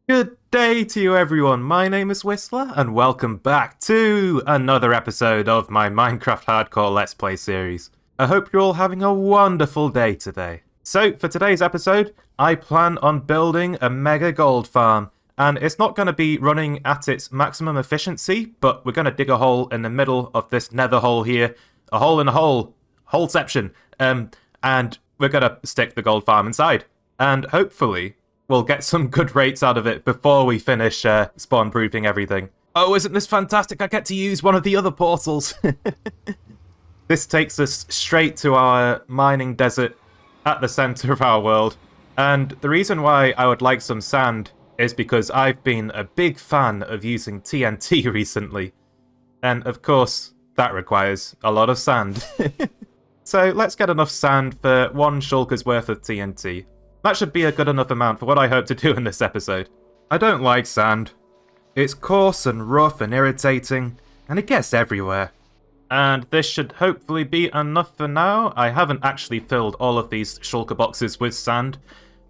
Good day to you, everyone. My name is Whistler, and welcome back to another episode of my Minecraft Hardcore Let's Play series. I hope you're all having a wonderful day today. So, for today's episode, I plan on building a mega gold farm, and it's not going to be running at its maximum efficiency, but we're going to dig a hole in the middle of this nether hole here, a hole in a hole, holeception, and we're going to stick the gold farm inside, and hopefully we'll get some good rates out of it before we finish spawn-proofing everything. Oh, isn't this fantastic? I get to use one of the other portals. This takes us straight to our mining desert at the center of our world. And the reason why I would like some sand is because I've been a big fan of using TNT recently. And of course, that requires a lot of sand. So let's get enough sand for one shulker's worth of TNT. That should be a good enough amount for what I hope to do in this episode. I don't like sand. It's coarse and rough and irritating, and it gets everywhere. And this should hopefully be enough for now. I haven't actually filled all of these shulker boxes with sand,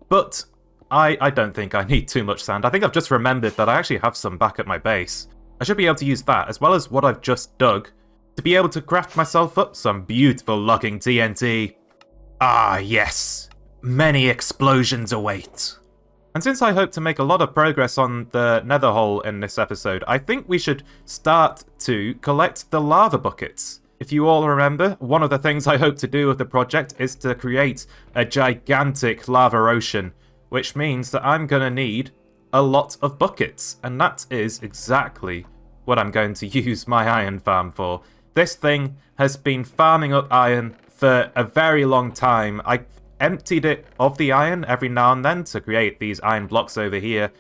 but I don't think I need too much sand. I think I've just remembered that I actually have some back at my base. I should be able to use that, as well as what I've just dug, to be able to craft myself up some beautiful looking TNT. Ah, yes. Many explosions await. And since I hope to make a lot of progress on the nether hole in this episode, I think we should start to collect the lava buckets. If you all remember, one of the things I hope to do with the project is to create a gigantic lava ocean, which means that I'm going to need a lot of buckets, and that is exactly what I'm going to use my iron farm for. This thing has been farming up iron for a very long time. I emptied it of the iron every now and then to create these iron blocks over here,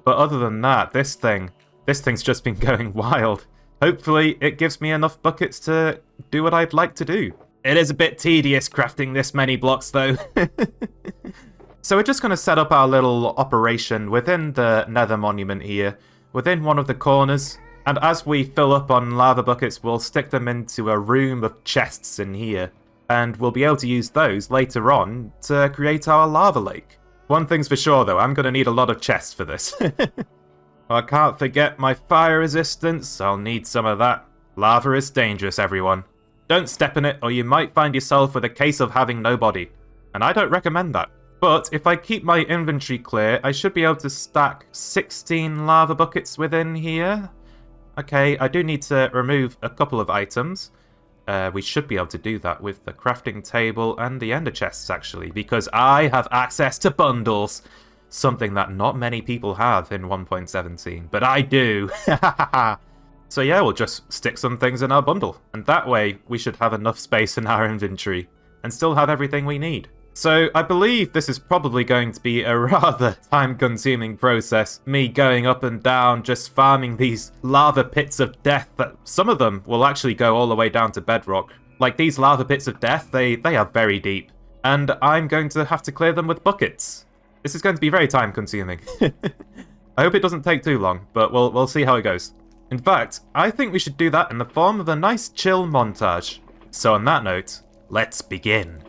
but other than that, this thing's just been going wild. Hopefully it gives me enough buckets to do what I'd like to do. It is a bit tedious crafting this many blocks though. So we're just going to set up our little operation within the Nether Monument here, within one of the corners, and as we fill up on lava buckets, we'll stick them into a room of chests in here. And we'll be able to use those later on to create our lava lake. One thing's for sure though, I'm going to need a lot of chests for this. I can't forget my fire resistance, I'll need some of that. Lava is dangerous, everyone. Don't step in it or you might find yourself with a case of having no body. And I don't recommend that. But if I keep my inventory clear, I should be able to stack 16 lava buckets within here. Okay, I do need to remove a couple of items. We should be able to do that with the crafting table and the ender chests, actually, because I have access to bundles. Something that not many people have in 1.17, but I do. So yeah, we'll just stick some things in our bundle, and that way we should have enough space in our inventory and still have everything we need. So I believe this is probably going to be a rather time-consuming process, me going up and down just farming these lava pits of death that some of them will actually go all the way down to bedrock. Like these lava pits of death, they are very deep, and I'm going to have to clear them with buckets. This is going to be very time-consuming. I hope it doesn't take too long, but we'll see how it goes. In fact, I think we should do that in the form of a nice chill montage. So on that note, let's begin.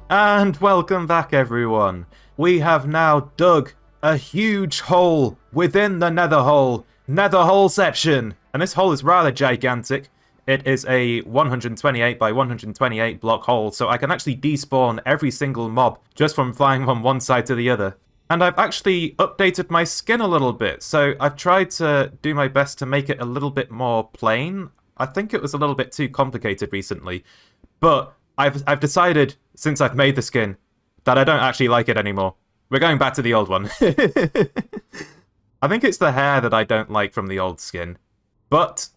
And welcome back, everyone. We have now dug a huge hole within the nether hole. Nether holeception. And this hole is rather gigantic. It is a 128 by 128 block hole, so I can actually despawn every single mob just from flying from one side to the other. And I've actually updated my skin a little bit, so I've tried to do my best to make it a little bit more plain. I think it was a little bit too complicated recently, but I've decided, since I've made the skin, that I don't actually like it anymore. We're going back to the old one. I think it's the hair that I don't like from the old skin. But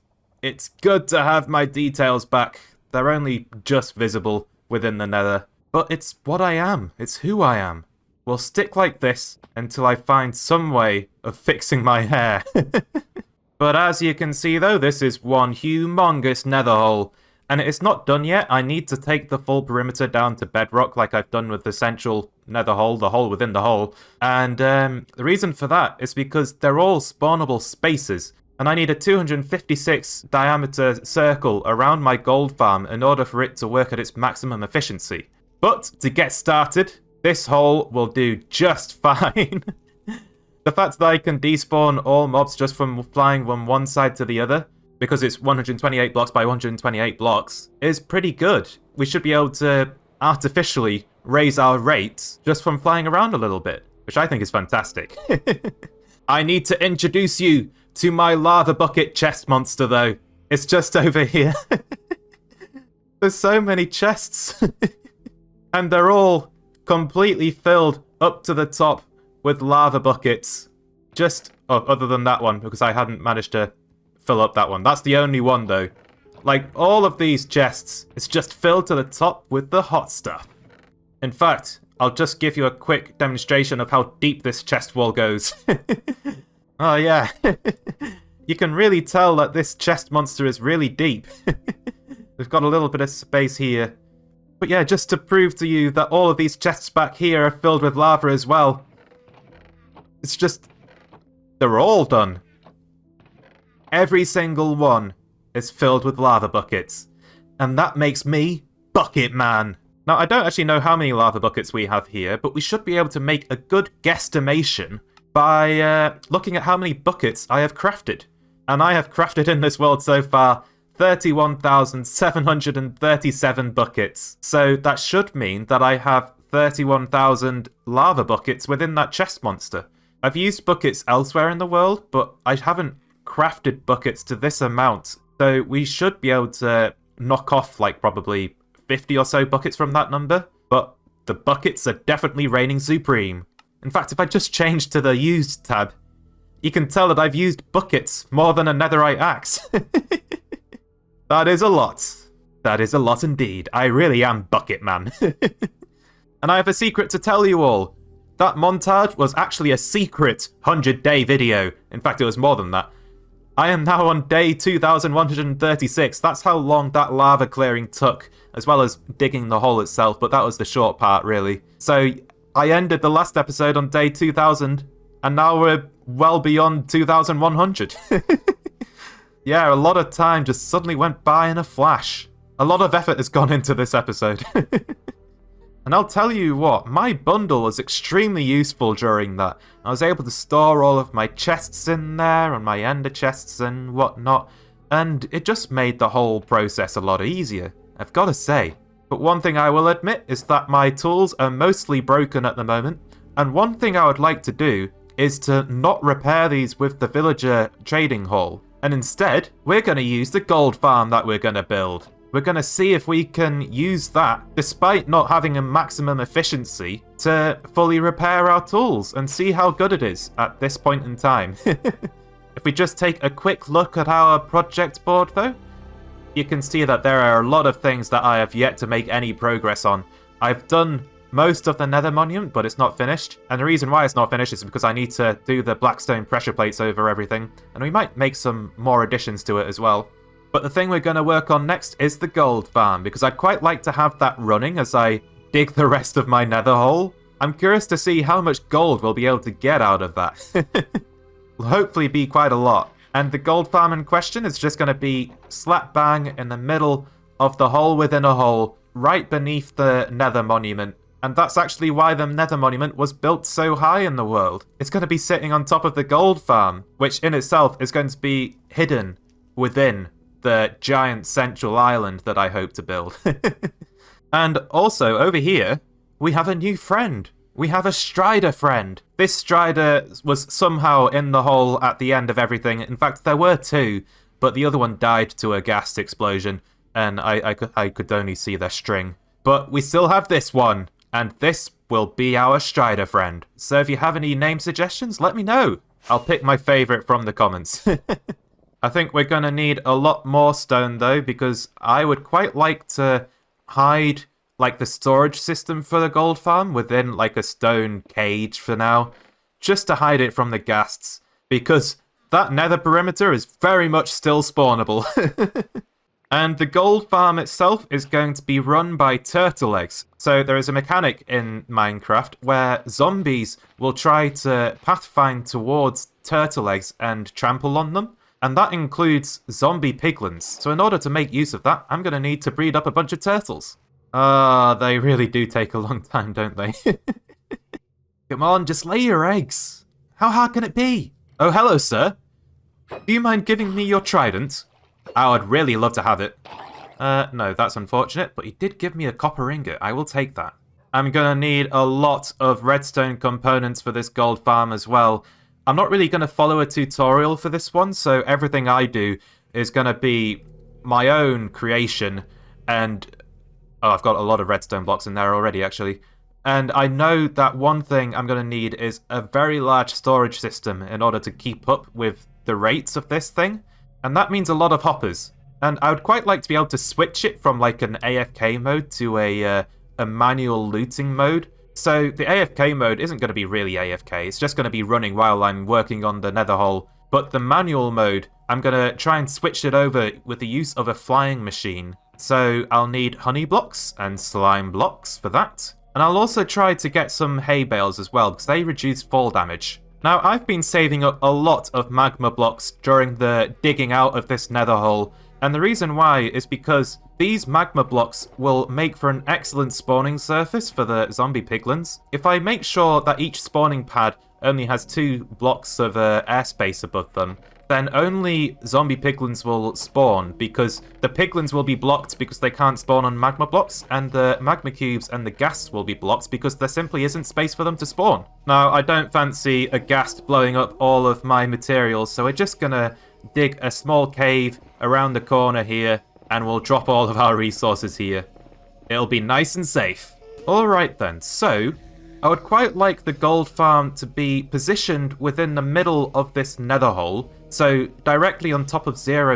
it's good to have my details back. They're only just visible within the nether. But it's what I am. It's who I am. We'll stick like this until I find some way of fixing my hair. But as you can see though, this is one humongous nether hole. And it's not done yet. I need to take the full perimeter down to bedrock like I've done with the central nether hole, the hole within the hole. And the reason for that is because they're all spawnable spaces. And I need a 256 diameter circle around my gold farm in order for it to work at its maximum efficiency. But to get started, this hole will do just fine. The fact that I can despawn all mobs just from flying from one side to the other, because it's 128 blocks by 128 blocks, is pretty good. We should be able to artificially raise our rates just from flying around a little bit, which I think is fantastic. I need to introduce you to my lava bucket chest monster, though. It's just over here. There's so many chests. And they're all completely filled up to the top with lava buckets. Just, other than that one, because I hadn't managed to fill up that one. That's the only one, though. Like, all of these chests, it's just filled to the top with the hot stuff. In fact, I'll just give you a quick demonstration of how deep this chest wall goes. Oh, yeah. You can really tell that this chest monster is really deep. We've got a little bit of space here. But yeah, just to prove to you that all of these chests back here are filled with lava as well. It's just... they're all done. Every single one is filled with lava buckets. And that makes me Bucket Man. Now, I don't actually know how many lava buckets we have here, but we should be able to make a good guesstimation by looking at how many buckets I have crafted. And I have crafted in this world so far 31,737 buckets. So that should mean that I have 31,000 lava buckets within that chest monster. I've used buckets elsewhere in the world, but I haven't crafted buckets to this amount. So we should be able to knock off like probably 50 or so buckets from that number. But the buckets are definitely reigning supreme. In fact, if I just change to the used tab, you can tell that I've used buckets more than a netherite axe. That is a lot. That is a lot indeed. I really am Bucket Man. And I have a secret to tell you all. That montage was actually a secret 100-day video. In fact, it was more than that. I am now on day 2136. That's how long that lava clearing took, as well as digging the hole itself, but that was the short part, really. So I ended the last episode on day 2000, and now we're well beyond 2100. Yeah, a lot of time just suddenly went by in a flash. A lot of effort has gone into this episode. And I'll tell you what, my bundle was extremely useful during that. I was able to store all of my chests in there, and my ender chests and whatnot, and it just made the whole process a lot easier, I've got to say. But one thing I will admit is that my tools are mostly broken at the moment, and one thing I would like to do is to not repair these with the villager trading hall. And instead, we're going to use the gold farm that we're going to build. We're going to see if we can use that, despite not having a maximum efficiency, to fully repair our tools and see how good it is at this point in time. If we just take a quick look at our project board though, you can see that there are a lot of things that I have yet to make any progress on. I've done most of the Nether Monument, but it's not finished. And the reason why it's not finished is because I need to do the blackstone pressure plates over everything. And we might make some more additions to it as well. But the thing we're going to work on next is the gold farm, because I'd quite like to have that running as I dig the rest of my nether hole. I'm curious to see how much gold we'll be able to get out of that. Will hopefully be quite a lot. And the gold farm in question is just going to be slap bang in the middle of the hole within a hole, right beneath the Nether Monument. And that's actually why the Nether Monument was built so high in the world. It's going to be sitting on top of the gold farm, which in itself is going to be hidden within the giant central island that I hope to build. And also, over here, we have a new friend. We have a Strider friend. This Strider was somehow in the hole at the end of everything. In fact, there were two, but the other one died to a gas explosion, and I could only see their string. But we still have this one, and this will be our Strider friend. So if you have any name suggestions, let me know. I'll pick my favourite from the comments. I think we're going to need a lot more stone, though, because I would quite like to hide like the storage system for the gold farm within like a stone cage for now, just to hide it from the ghasts, because that nether perimeter is very much still spawnable. And the gold farm itself is going to be run by turtle eggs. So there is a mechanic in Minecraft where zombies will try to pathfind towards turtle eggs and trample on them. And that includes zombie piglins. So in order to make use of that, I'm going to need to breed up a bunch of turtles. They really do take a long time, don't they? Come on, just lay your eggs. How hard can it be? Oh, hello, sir. Do you mind giving me your trident? I would really love to have it. No, that's unfortunate, but he did give me a copper ingot. I will take that. I'm going to need a lot of redstone components for this gold farm as well. I'm not really going to follow a tutorial for this one, so everything I do is going to be my own creation. And oh, I've got a lot of redstone blocks in there already, actually. And I know that one thing I'm going to need is a very large storage system in order to keep up with the rates of this thing. And that means a lot of hoppers. And I would quite like to be able to switch it from like an AFK mode to a manual looting mode. So the AFK mode isn't going to be really AFK, it's just going to be running while I'm working on the nether hole. But the manual mode, I'm going to try and switch it over with the use of a flying machine. So I'll need honey blocks and slime blocks for that. And I'll also try to get some hay bales as well, because they reduce fall damage. Now, I've been saving up a lot of magma blocks during the digging out of this nether hole, and the reason why is because these magma blocks will make for an excellent spawning surface for the zombie piglins. If I make sure that each spawning pad only has 2 blocks of airspace above them, then only zombie piglins will spawn, because the piglins will be blocked because they can't spawn on magma blocks, and the magma cubes and the ghasts will be blocked because there simply isn't space for them to spawn. Now, I don't fancy a ghast blowing up all of my materials, so we're just gonna dig a small cave around the corner here, and we'll drop all of our resources here. It'll be nice and safe. Alright then, so I would quite like the gold farm to be positioned within the middle of this nether hole, so directly on top of 0,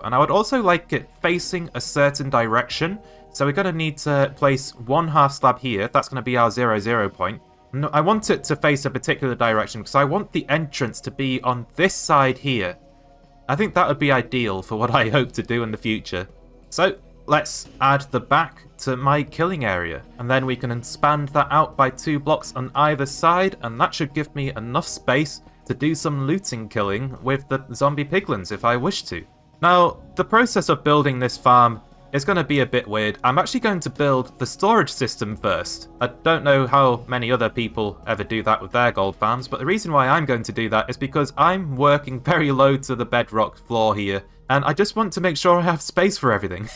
and I would also like it facing a certain direction, so we're going to need to place 1 half slab here. That's going to be our 0 point. No, I want it to face a particular direction because I want the entrance to be on this side here. I think that would be ideal for what I hope to do in the future. So let's add the back to my killing area, and then we can expand that out by 2 blocks on either side, and that should give me enough space to do some looting killing with the zombie piglins if I wish to. Now, the process of building this farm is going to be a bit weird. I'm actually going to build the storage system first. I don't know how many other people ever do that with their gold farms, but the reason why I'm going to do that is because I'm working very low to the bedrock floor here, and I just want to make sure I have space for everything.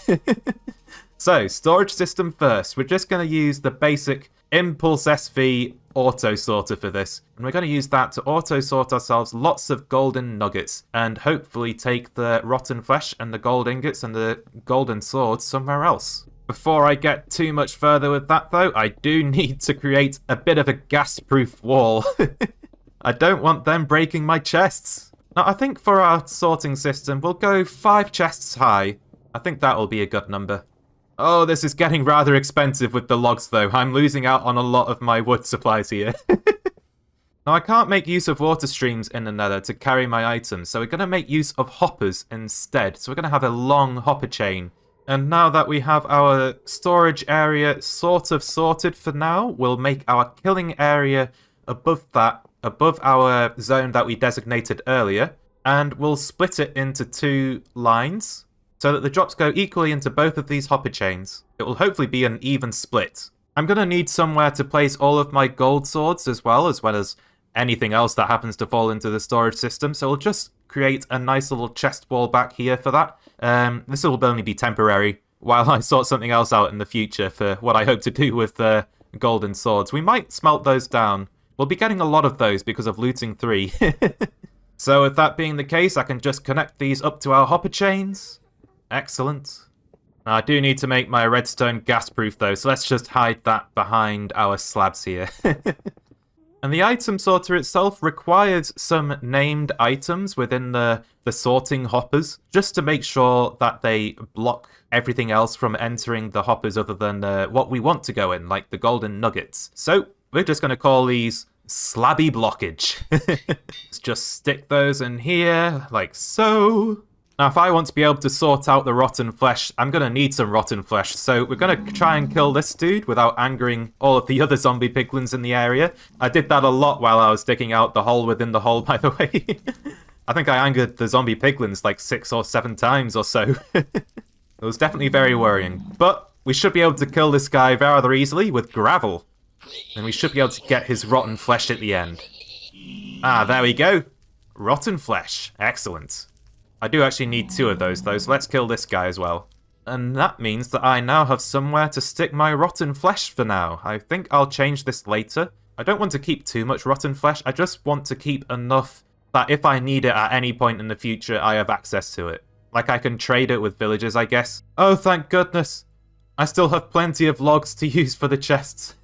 So, storage system first. We're just going to use the basic Impulse SV auto sorter for this, and we're going to use that to auto sort ourselves lots of golden nuggets, and hopefully take the rotten flesh and the gold ingots and the golden swords somewhere else. Before I get too much further with that though, I do need to create a bit of a gas-proof wall. I don't want them breaking my chests. Now, I think for our sorting system, we'll go 5 chests high. I think that'll be a good number. Oh, this is getting rather expensive with the logs, though. I'm losing out on a lot of my wood supplies here. Now, I can't make use of water streams in the nether to carry my items, so we're going to make use of hoppers instead. So we're going to have a long hopper chain. And now that we have our storage area sort of sorted for now, we'll make our killing area above that, above our zone that we designated earlier, and we'll split it into 2 lines, so that the drops go equally into both of these hopper chains. it will hopefully be an even split. I'm going to need somewhere to place all of my gold swords as well as anything else that happens to fall into the storage system, so we'll just create a nice little chest wall back here for that. This will only be temporary while I sort something else out in the future for what I hope to do with the golden swords. We might smelt those down. We'll be getting a lot of those because of looting 3. So with that being the case, I can just connect these up to our hopper chains. Excellent. Now, I do need to make my redstone gas-proof though, so let's just hide that behind our slabs here. And the item sorter itself requires some named items within the sorting hoppers, just to make sure that they block everything else from entering the hoppers other than what we want to go in, like the golden nuggets. So we're just going to call these slabby blockage. Let's just stick those in here, like so. Now, if I want to be able to sort out the rotten flesh, I'm going to need some rotten flesh. So we're going to try and kill this dude without angering all of the other zombie piglins in the area. I did that a lot while I was digging out the hole within the hole, by the way. I think I angered the zombie piglins like 6 or 7 times or so. It was definitely very worrying. But we should be able to kill this guy rather easily with gravel. And we should be able to get his rotten flesh at the end. Ah, there we go. Rotten flesh. Excellent. I do actually need 2 of those, though, so let's kill this guy as well. And that means that I now have somewhere to stick my rotten flesh for now. I think I'll change this later. I don't want to keep too much rotten flesh, I just want to keep enough that if I need it at any point in the future, I have access to it. Like I can trade it with villagers, I guess. Oh, thank goodness. I still have plenty of logs to use for the chests.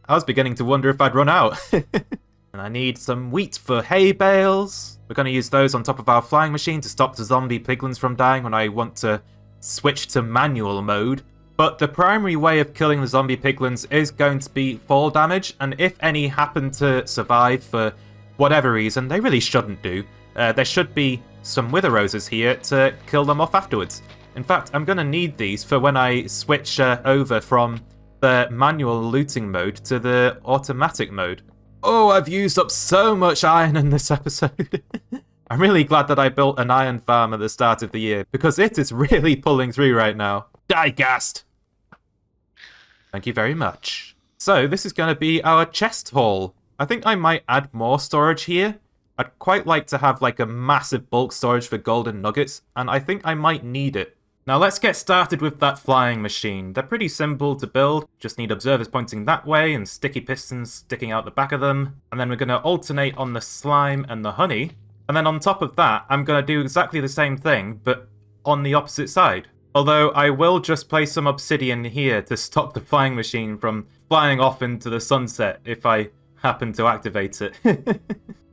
I was beginning to wonder if I'd run out. And I need some wheat for hay bales. We're going to use those on top of our flying machine to stop the zombie piglins from dying when I want to switch to manual mode. But the primary way of killing the zombie piglins is going to be fall damage, and if any happen to survive for whatever reason, they really shouldn't do. There should be some wither roses here to kill them off afterwards. In fact, I'm going to need these for when I switch over from the manual looting mode to the automatic mode. Oh, I've used up so much iron in this episode. I'm really glad that I built an iron farm at the start of the year, because it is really pulling through right now. Die, Ghast! Thank you very much. So, this is going to be our chest haul. I think I might add more storage here. I'd quite like to have like a massive bulk storage for golden nuggets, and I think I might need it. Now let's get started with that flying machine. They're pretty simple to build, just need observers pointing that way and sticky pistons sticking out the back of them. And then we're going to alternate on the slime and the honey. And then on top of that, I'm going to do exactly the same thing, but on the opposite side. Although I will just place some obsidian here to stop the flying machine from flying off into the sunset if I happen to activate it.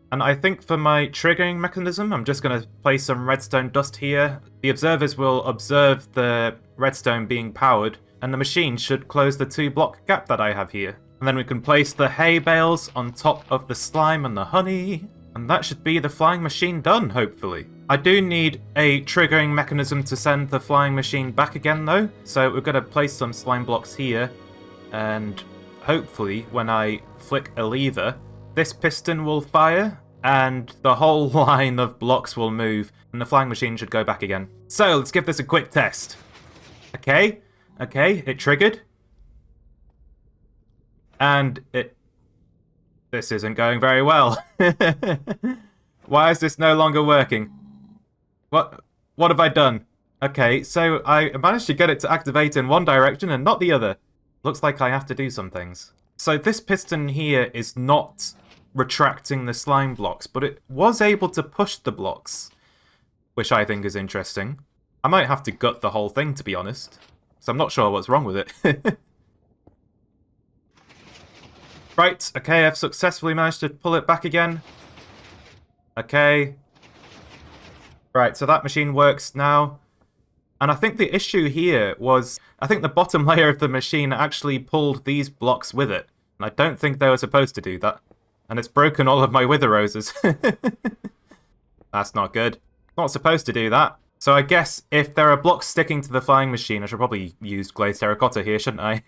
And I think for my triggering mechanism, I'm just going to place some redstone dust here. The observers will observe the redstone being powered, and the machine should close the 2-block gap that I have here. And then we can place the hay bales on top of the slime and the honey, and that should be the flying machine done, hopefully. I do need a triggering mechanism to send the flying machine back again, though, so we're going to place some slime blocks here, and hopefully when I flick a lever, this piston will fire, and the whole line of blocks will move, and the flying machine should go back again. So, let's give this a quick test. Okay, it triggered. And this isn't going very well. Why is this no longer working? What have I done? Okay, so I managed to get it to activate in one direction and not the other. Looks like I have to do some things. So this piston here is not retracting the slime blocks, but it was able to push the blocks, which I think is interesting. I might have to gut the whole thing, to be honest, so I'm not sure what's wrong with it. Right, okay, I've successfully managed to pull it back again. Okay. Right, so that machine works now. And I think the issue here was, I think the bottom layer of the machine actually pulled these blocks with it. And I don't think they were supposed to do that. And it's broken all of my wither roses. That's not good. Not supposed to do that. So I guess if there are blocks sticking to the flying machine, I should probably use glazed terracotta here, shouldn't I?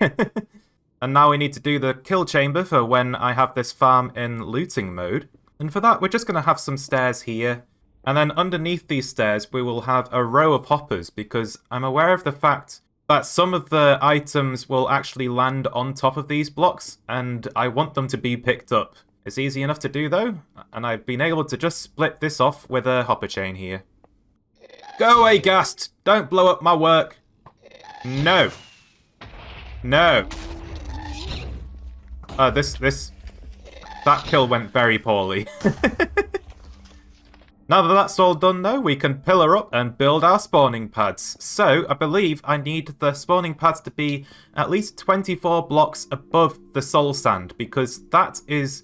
And now we need to do the kill chamber for when I have this farm in looting mode. And for that, we're just going to have some stairs here. And then underneath these stairs, we will have a row of hoppers, because I'm aware of the fact that some of the items will actually land on top of these blocks, and I want them to be picked up. It's easy enough to do, though, and I've been able to just split this off with a hopper chain here. Go away, Ghast! Don't blow up my work! No! No! That kill went very poorly. Now that that's all done, though, we can pillar up and build our spawning pads. So, I believe I need the spawning pads to be at least 24 blocks above the soul sand, because that is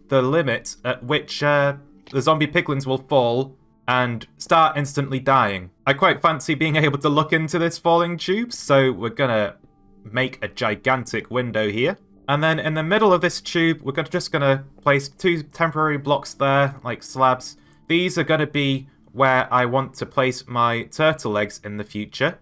the limit at which the zombie piglins will fall and start instantly dying. I quite fancy being able to look into this falling tube, so we're gonna make a gigantic window here. And then in the middle of this tube, we're just gonna place 2 temporary blocks there, like slabs. These are going to be where I want to place my turtle eggs in the future.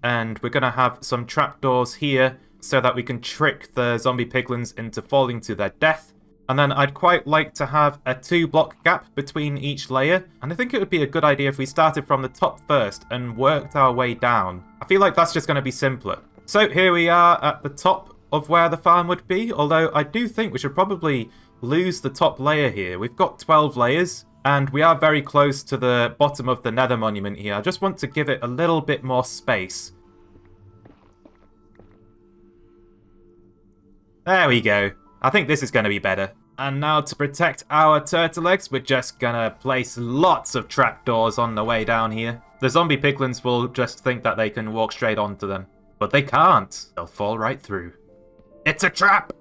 And we're going to have some trapdoors here so that we can trick the zombie piglins into falling to their death. And then I'd quite like to have a 2-block gap between each layer. And I think it would be a good idea if we started from the top first and worked our way down. I feel like that's just going to be simpler. So here we are at the top of where the farm would be. Although I do think we should probably lose the top layer here. We've got 12 layers. And we are very close to the bottom of the Nether Monument here. I just want to give it a little bit more space. There we go. I think this is going to be better. And now to protect our turtle eggs, we're just going to place lots of trapdoors on the way down here. The zombie piglins will just think that they can walk straight onto them. But they can't. They'll fall right through. It's a trap!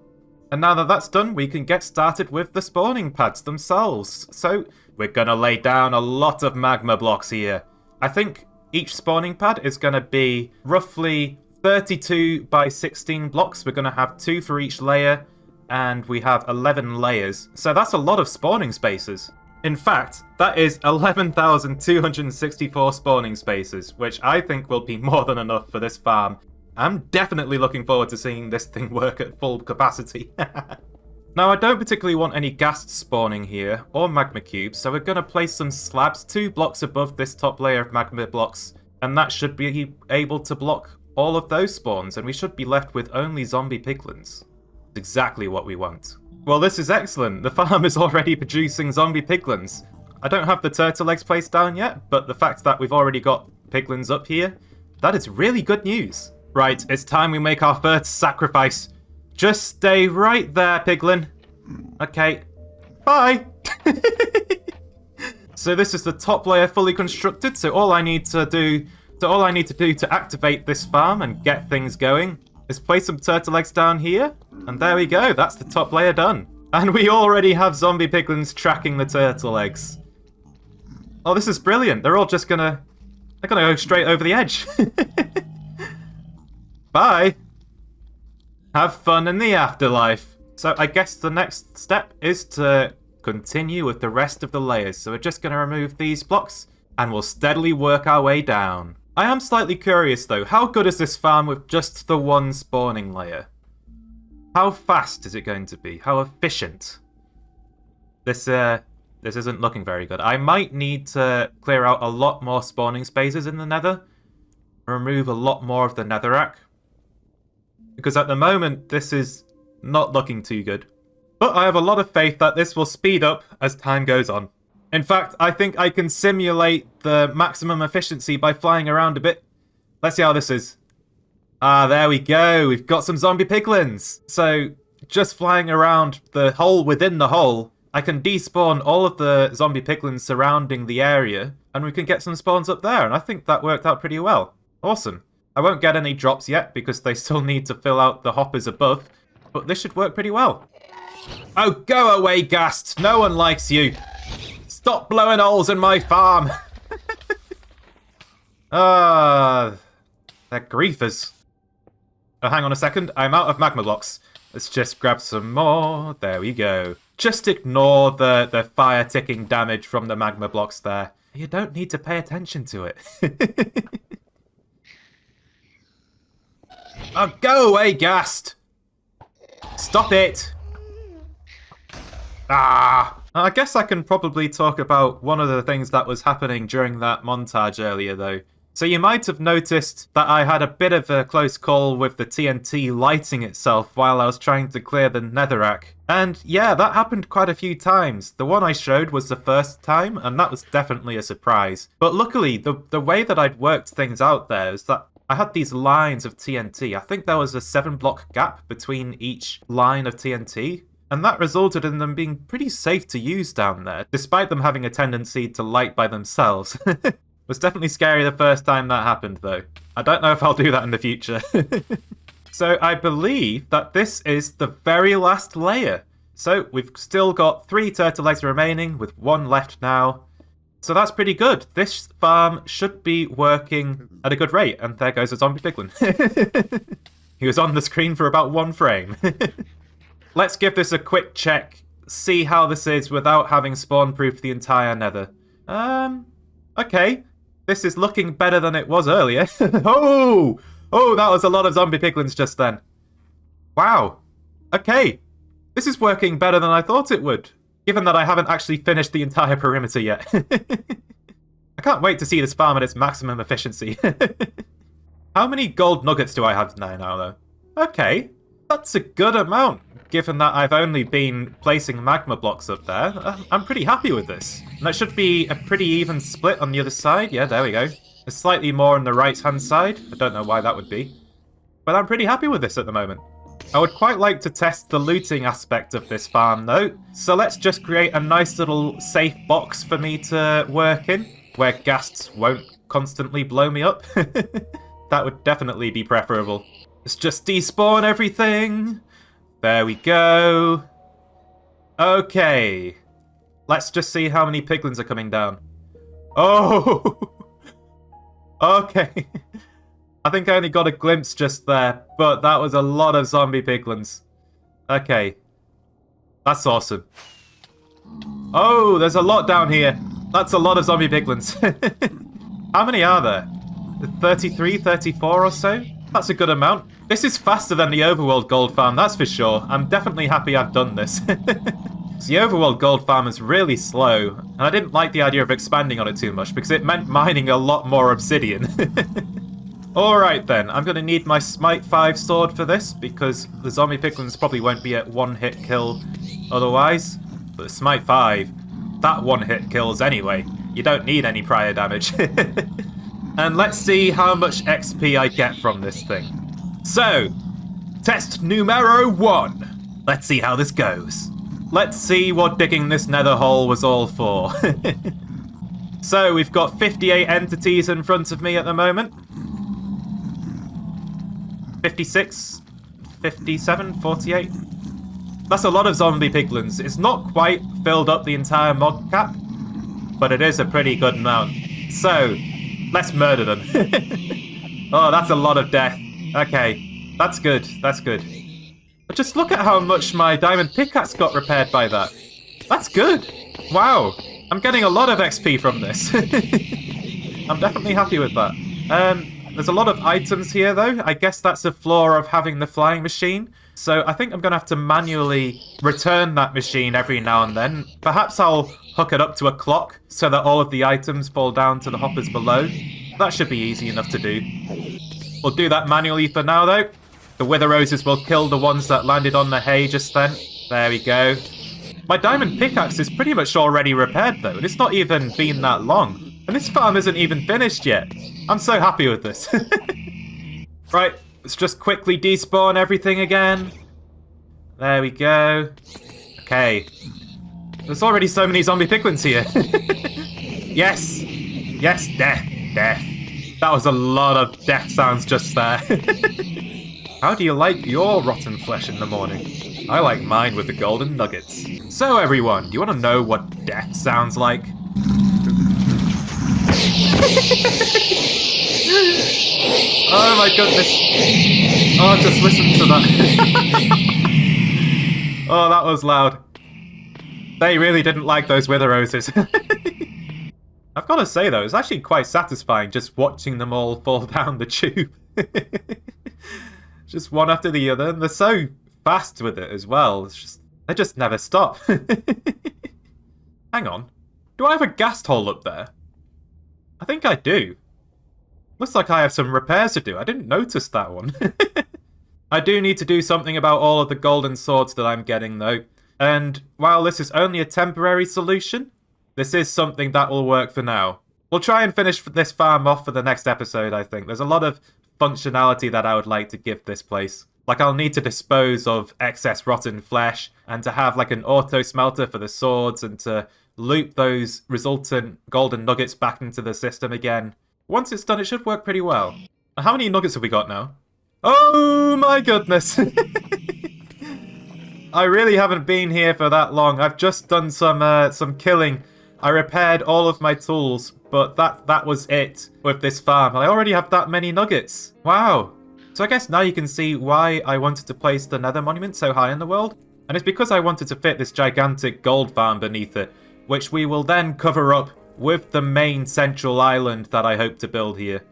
And now that that's done, we can get started with the spawning pads themselves. So, we're going to lay down a lot of magma blocks here. I think each spawning pad is going to be roughly 32 by 16 blocks. We're going to have 2 for each layer, and we have 11 layers. So that's a lot of spawning spaces. In fact, that is 11,264 spawning spaces, which I think will be more than enough for this farm. I'm definitely looking forward to seeing this thing work at full capacity. Now, I don't particularly want any ghast spawning here, or magma cubes, so we're going to place some slabs 2 blocks above this top layer of magma blocks, and that should be able to block all of those spawns, and we should be left with only zombie piglins. Exactly what we want. Well, this is excellent. The farm is already producing zombie piglins. I don't have the turtle eggs placed down yet, but the fact that we've already got piglins up here, that is really good news. Right, it's time we make our first sacrifice. Just stay right there, piglin. Okay. Bye! So this is the top layer fully constructed, so all I need to do to activate this farm and get things going is place some turtle eggs down here, and there we go, that's the top layer done. And we already have zombie piglins tracking the turtle eggs. Oh, this is brilliant. They're all just gonna go straight over the edge. Bye! Have fun in the afterlife. So I guess the next step is to continue with the rest of the layers. So we're just going to remove these blocks and we'll steadily work our way down. I am slightly curious though, how good is this farm with just the one spawning layer? How fast is it going to be? How efficient? This isn't looking very good. I might need to clear out a lot more spawning spaces in the nether. Remove a lot more of the netherrack. Because at the moment, this is not looking too good. But I have a lot of faith that this will speed up as time goes on. In fact, I think I can simulate the maximum efficiency by flying around a bit. Let's see how this is. Ah, there we go. We've got some zombie piglins. So, just flying around the hole within the hole, I can despawn all of the zombie piglins surrounding the area, and we can get some spawns up there, and I think that worked out pretty well. Awesome. I won't get any drops yet because they still need to fill out the hoppers above, but this should work pretty well. Oh, go away, Ghast! No one likes you! Stop blowing holes in my farm! They're griefers. Oh, hang on a second, I'm out of magma blocks. Let's just grab some more. There we go. Just ignore the fire-ticking damage from the magma blocks there. You don't need to pay attention to it. Oh, go away, Ghast! Stop it! Ah! I guess I can probably talk about one of the things that was happening during that montage earlier, though. So you might have noticed that I had a bit of a close call with the TNT lighting itself while I was trying to clear the netherrack. And yeah, that happened quite a few times. The one I showed was the first time, and that was definitely a surprise. But luckily, the way that I'd worked things out there is that I had these lines of TNT. I think there was a 7-block gap between each line of TNT. And that resulted in them being pretty safe to use down there, despite them having a tendency to light by themselves. It was definitely scary the first time that happened, though. I don't know if I'll do that in the future. So I believe that this is the very last layer. So we've still got 3 turtle eggs remaining, with 1 left now. So that's pretty good. This farm should be working at a good rate. And there goes a zombie piglin. He was on the screen for about 1 frame. Let's give this a quick check, see how this is without having spawn-proofed the entire nether. Okay. This is looking better than it was earlier. Oh, that was a lot of zombie piglins just then. Wow. Okay. This is working better than I thought it would, given that I haven't actually finished the entire perimeter yet. I can't wait to see this farm at its maximum efficiency. How many gold nuggets do I have now, though? Okay. That's a good amount, given that I've only been placing magma blocks up there. I'm pretty happy with this. And that should be a pretty even split on the other side. Yeah, there we go. There's slightly more on the right-hand side. I don't know why that would be. But I'm pretty happy with this at the moment. I would quite like to test the looting aspect of this farm, though. So let's just create a nice little safe box for me to work in, where ghasts won't constantly blow me up. That would definitely be preferable. Let's just despawn everything. There we go. Okay. Let's just see how many piglins are coming down. Oh! Okay. I think I only got a glimpse just there, but that was a lot of zombie piglins. Okay. That's awesome. Oh, there's a lot down here. That's a lot of zombie piglins. How many are there? 33, 34 or so? That's a good amount. This is faster than the Overworld Gold Farm, that's for sure. I'm definitely happy I've done this. The Overworld Gold Farm is really slow, and I didn't like the idea of expanding on it too much because it meant mining a lot more obsidian. Alright then, I'm going to need my Smite 5 sword for this because the zombie piglins probably won't be at 1-hit kill otherwise. But the Smite 5, that 1-hit kills anyway. You don't need any prior damage. And let's see how much XP I get from this thing. So, test numero 1. Let's see how this goes. Let's see what digging this nether hole was all for. So, we've got 58 entities in front of me at the moment. 56, 57, 48. That's a lot of zombie piglins. It's not quite filled up the entire mod cap, but it is a pretty good amount. So, let's murder them. Oh, that's a lot of death. Okay, that's good, that's good. But just look at how much my diamond pickaxe got repaired by that. That's good. Wow, I'm getting a lot of XP from this. I'm definitely happy with that. There's a lot of items here, though. I guess that's a flaw of having the flying machine. So I think I'm going to have to manually return that machine every now and then. Perhaps I'll hook it up to a clock so that all of the items fall down to the hoppers below. That should be easy enough to do. We'll do that manually for now, though. The wither roses will kill the ones that landed on the hay just then. There we go. My diamond pickaxe is pretty much already repaired, though, and it's not even been that long. And this farm isn't even finished yet. I'm so happy with this. Right, let's just quickly despawn everything again. There we go. Okay. There's already so many zombie piglins here. Yes. Yes, death. Death. That was a lot of death sounds just there. How do you like your rotten flesh in the morning? I like mine with the golden nuggets. So everyone, do you want to know what death sounds like? Oh my goodness. Oh, just listen to that. Oh, that was loud. They really didn't like those wither roses. I've got to say though, it's actually quite satisfying just watching them all fall down the tube. Just one after the other, and they're so fast with it as well. It's just, they just never stop. Hang on. Do I have a ghast hole up there? I think I do. Looks like I have some repairs to do. I didn't notice that one. I do need to do something about all of the golden swords that I'm getting, though. And while this is only a temporary solution, this is something that will work for now. We'll try and finish this farm off for the next episode, I think. There's a lot of functionality that I would like to give this place. Like, I'll need to dispose of excess rotten flesh, and to have, like, an auto smelter for the swords, and to loop those resultant golden nuggets back into the system again. Once it's done, it should work pretty well. How many nuggets have we got now? Oh my goodness! I really haven't been here for that long. I've just done some killing. I repaired all of my tools, but that was it with this farm. And I already have that many nuggets. Wow. So I guess now you can see why I wanted to place the Nether Monument so high in the world. And it's because I wanted to fit this gigantic gold farm beneath it, which we will then cover up with the main central island that I hope to build here.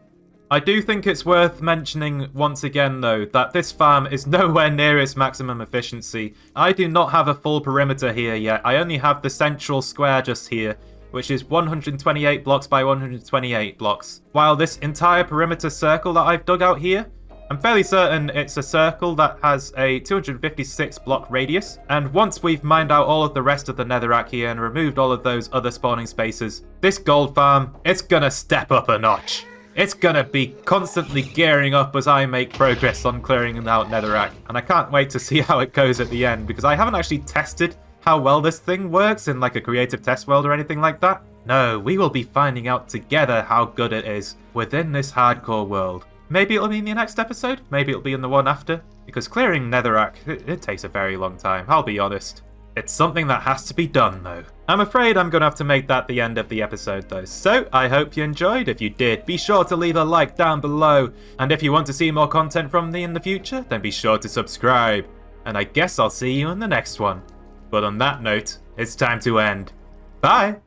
I do think it's worth mentioning once again, though, that this farm is nowhere near its maximum efficiency. I do not have a full perimeter here yet. I only have the central square just here, which is 128 blocks by 128 blocks. While this entire perimeter circle that I've dug out here, I'm fairly certain it's a circle that has a 256 block radius, and once we've mined out all of the rest of the netherrack here and removed all of those other spawning spaces, this gold farm, it's gonna step up a notch. It's gonna be constantly gearing up as I make progress on clearing out netherrack, and I can't wait to see how it goes at the end, because I haven't actually tested how well this thing works in like a creative test world or anything like that. No, we will be finding out together how good it is within this hardcore world. Maybe it'll be in the next episode, maybe it'll be in the one after, because clearing netherrack, it takes a very long time, I'll be honest. It's something that has to be done, though. I'm afraid I'm going to have to make that the end of the episode, though. So, I hope you enjoyed. If you did, be sure to leave a like down below. And if you want to see more content from me in the future, then be sure to subscribe. And I guess I'll see you in the next one. But on that note, it's time to end. Bye!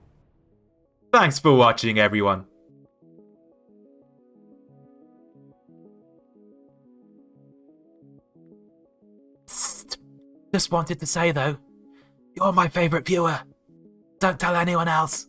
Thanks for watching, everyone. Just wanted to say, though, you're my favourite viewer. Don't tell anyone else.